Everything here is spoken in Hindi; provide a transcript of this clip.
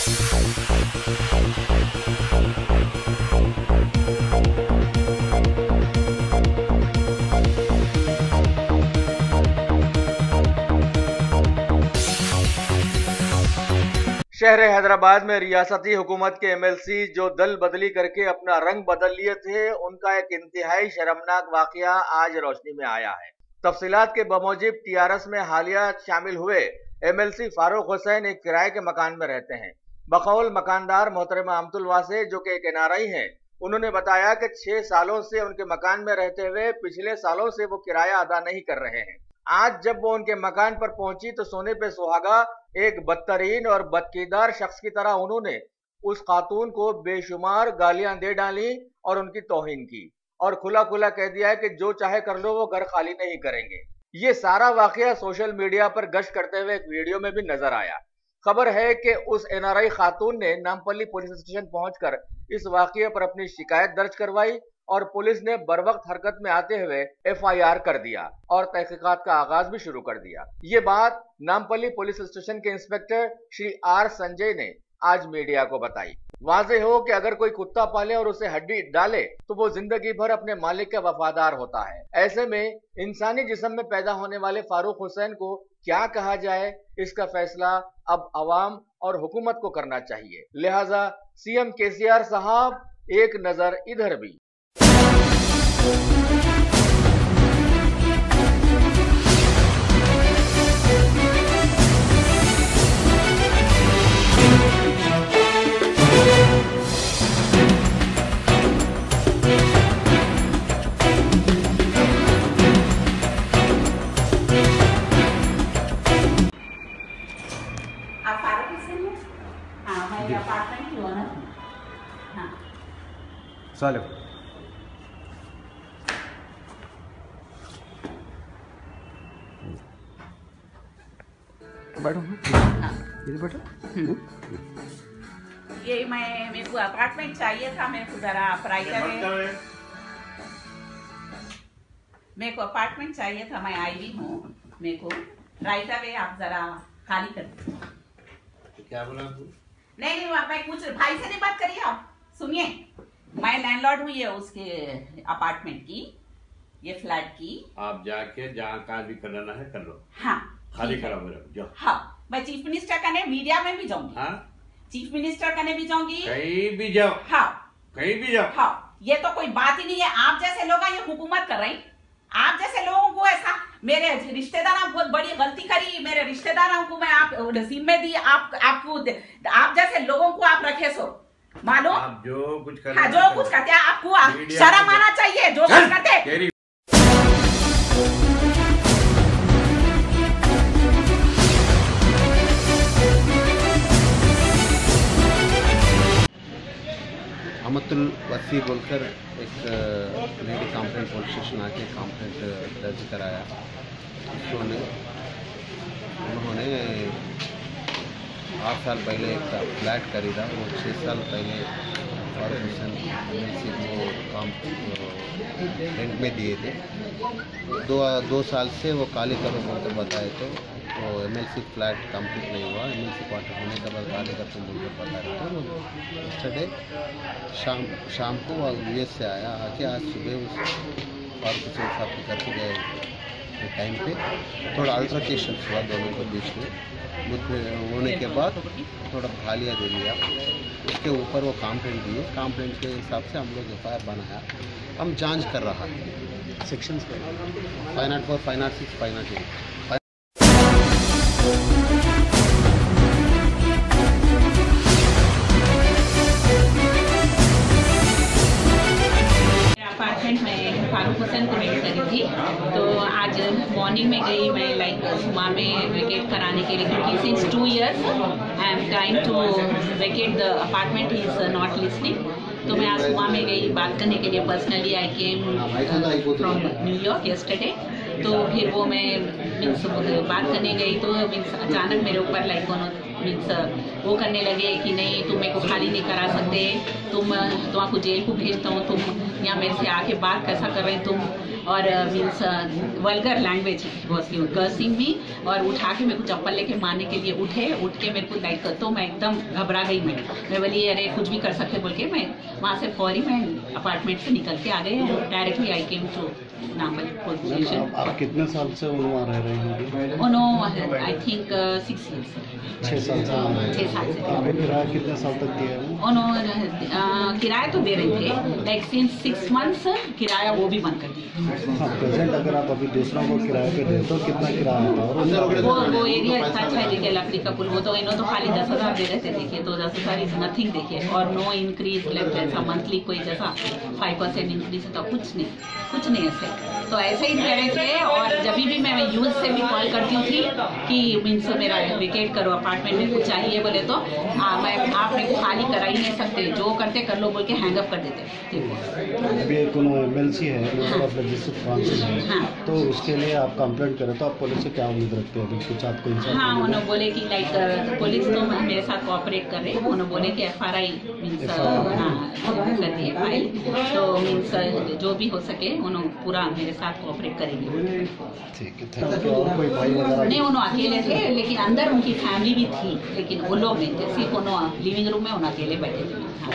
शहर हैदराबाद में रियासती हुकूमत के एमएलसी जो दल बदली करके अपना रंग बदल लिए थे, उनका एक इंतहाई शर्मनाक वाकया आज रोशनी में आया है। तफसीलात के बमौजिब टीआरएस में हालिया शामिल हुए एमएलसी फारूक हुसैन एक किराए के मकान में रहते हैं। बकौल मकानदार मोहतरमा अमतुल वासे, जो कि एक एनआरआई हैं, उन्होंने बताया कि 6 सालों से उनके मकान में रहते हुए पिछले सालों से वो किराया अदा नहीं कर रहे हैं। आज जब वो उनके मकान पर पहुंची तो सोने पे सुहागा एक बदतरीन और बदकिरदार शख्स की तरह उन्होंने उस खातून को बेशुमार गालियां दे डाली और उनकी तौहीन की और खुला खुला कह दिया है कि जो चाहे कर लो, वो घर खाली नहीं करेंगे। ये सारा वाकया सोशल मीडिया पर गश्त करते हुए एक वीडियो में भी नजर आया। खबर है कि उस एनआरआई खातून ने नामपल्ली पुलिस स्टेशन पहुंचकर इस वाकये पर अपनी शिकायत दर्ज करवाई और पुलिस ने बरवक्त हरकत में आते हुए एफआईआर कर दिया और तहकीकात का आगाज भी शुरू कर दिया। ये बात नामपल्ली पुलिस स्टेशन के इंस्पेक्टर श्री आर संजय ने आज मीडिया को बताई। वाज़ेह हो कि अगर कोई कुत्ता पाले और उसे हड्डी डाले तो वो जिंदगी भर अपने मालिक का वफादार होता है। ऐसे में इंसानी जिस्म में पैदा होने वाले फारूक हुसैन को क्या कहा जाए, इसका फैसला अब अवाम और हुकूमत को करना चाहिए। लिहाजा सीएम केसीआर साहब, एक नजर इधर भी। आप फारूक हुसैन हैं? हाँ, मैं अपार्टमेंट की ओनर हूँ। हाँ, चलो बैठो। हाँ। इधर बैठो। ये मेरे को अपार्टमेंट चाहिए था। मेरे को जरा मेरे को अपार्टमेंट चाहिए था। मैं आई भी हूँ। मेरे को राइट अवे आप जरा खाली कर दीजिए। क्या बोला तू? नहीं, मैं कुछ भाई से नहीं बात करिए। आप सुनिए, मैं लैंडलॉर्ड हुई है उसके अपार्टमेंट की, ये फ्लैट की। आप जाके जहाँ काम भी करना है कर लो। हाँ, खाली करा मेरा जाओ। हाँ, मैं चीफ मिनिस्टर का ने मीडिया में भी जाऊंगी। हाँ, चीफ मिनिस्टर का ने भी जाऊंगी। कहीं भी जाओ। हाँ, कहीं भी जाओ। हाँ, ये तो कोई बात ही नहीं है। आप जैसे लोग ये हुकूमत कर रहे हैं। आप जैसे लोगों को ऐसा, मेरे रिश्तेदारों बहुत बड़ी गलती करी, मेरे रिश्तेदारों को मैं आप जिम्मे दी, आपको आप जैसे लोगों को आप रखे सो मालूम। आप जो कुछ करते हाँ, जो कुछ करते हैं आपको शर्म आना चाहिए। जो कुछ करते अमतुल वसी बोलकर एक लेडी कंप्लेंट पुलिस स्टेशन आके कंप्लेंट दर्ज कराया। उन्होंने 8 साल पहले एक फ्लैट खरीदा। वो 6 साल पहले फारूक हुसैन एमएलसी को काम रेंट में दिए थे। 2 साल से वो खाली करो बोलकर बताए थे। तो एमएलसी फ्लैट कंप्लीट नहीं हुआ। एमएलसी क्वार्टर होने के बाद खाली करके बोलकर बता रहे थे। वो यस्टरडे शाम को यूएस से आया। आके आज सुबह उस फारूक हुसैन साहब के घर पे गए टाइम पे थोड़ा अल्ट्राकेशन हुआ दोनों के बीच में। मुठभेड़ होने के बाद थोड़ा गालियाँ दे लिया। उसके ऊपर वो कंप्लेंट दिए। कंप्लेंट के हिसाब से हम लोग एफआईआर बनाया। हम जांच कर रहा है। सेक्शंस 504, 506, 508। अपार्टमेंट में फारूक हुसैन को रेंट करी थी। तो आज मॉर्निंग में गई मैं, लाइक सुबह में वेकेट कराने के लिए, क्योंकि since 2 years I am trying to vacate the apartment, he is not listening. तो मैं आज सुबह में गई बात करने के लिए। Personally I came from New York yesterday. तो फिर वो मैं मीन्स बात करने गई तो मीन्स अचानक मेरे ऊपर लाइक मीन्स वो करने लगे कि नहीं, तुम मेरे को खाली नहीं करा सकते, तुम आपको जेल को भेजता हूँ, तुम यहाँ मेरे से आके बात कैसा कर रहे हैं तुम। और means vulgar language was cursing me, और उठा के मेरे को चप्पल लेके मारने के लिए उठ के मेरे को लाइक, तो मैं एकदम घबरा गई। मैं बोली अरे कुछ भी कर सकते बोल के मैं वहाँ से फौरी मैं अपार्टमेंट से निकल के आ गए। Directly I came to Namal police station. आप कितने साल से वहाँ रह रहे हैं? I think 6 years। 6 साल से। 6 साल से। आपको किराया कितने साल तक दिया है? उन्होंने किराया तो दे रहे थे, लाइक सिंस 6 months किराया वो भी बंद कर दिया। हाँ, प्रेजेंट अगर आप अभी दूसरों को किराए पे देते हो कितना किराया होता है? वो एरिया इतना अच्छा है देखिए, लकड़ी का पुल, वो तो इन्हों तो खाली 10,000 दे रहे थे देखिए, तो 10,000 इज नथिंग देखिए, और नो इंक्रीज लाइक जैसा मंथली कोई जैसा 5% इंक्रीज होता, कुछ नहीं ऐसे। तो ऐसे ही दे रहे थे, और जब भी मैं यूज से भी कॉल करती थी कि मीन्स मेरा वेकेट करो, अपार्टमेंट में कुछ चाहिए बोले तो आप मेरे को खाली करा ही नहीं सकते, जो करते कर लो बोल के हैंग अप कर देते। अभी एक MLC है, मतलब रजिस्टर्ड काउंसिल है, हाँ। तो उसके लिए आप कंप्लेंट करें तो आप पुलिस से क्या उम्मीद रखते हैं? अभी कुछ आपको इंसान? हाँ, उन्होंने बोले कि लाइक पुलिस तो मेरे साथ कोऑपरेट कर रहे हैं, उन्होंने बोले कि FRI मीन्स कर दिए फाइल, तो मीन्स जो भी हो सके उन्होंने पूरा मेरे साथ कोऑपरेट करेंगे। ठीक है, थैंक यू। और कोई भाई वगैरह? नहीं, उन्होंने अकेले थे, लेकिन अंदर उनकी फैमिली भी थी, लेकिन वो लोग नहीं थे, सिर्फ उन्होंने लिविंग रूम में उन्होंने अकेले बैठे थे। हाँ।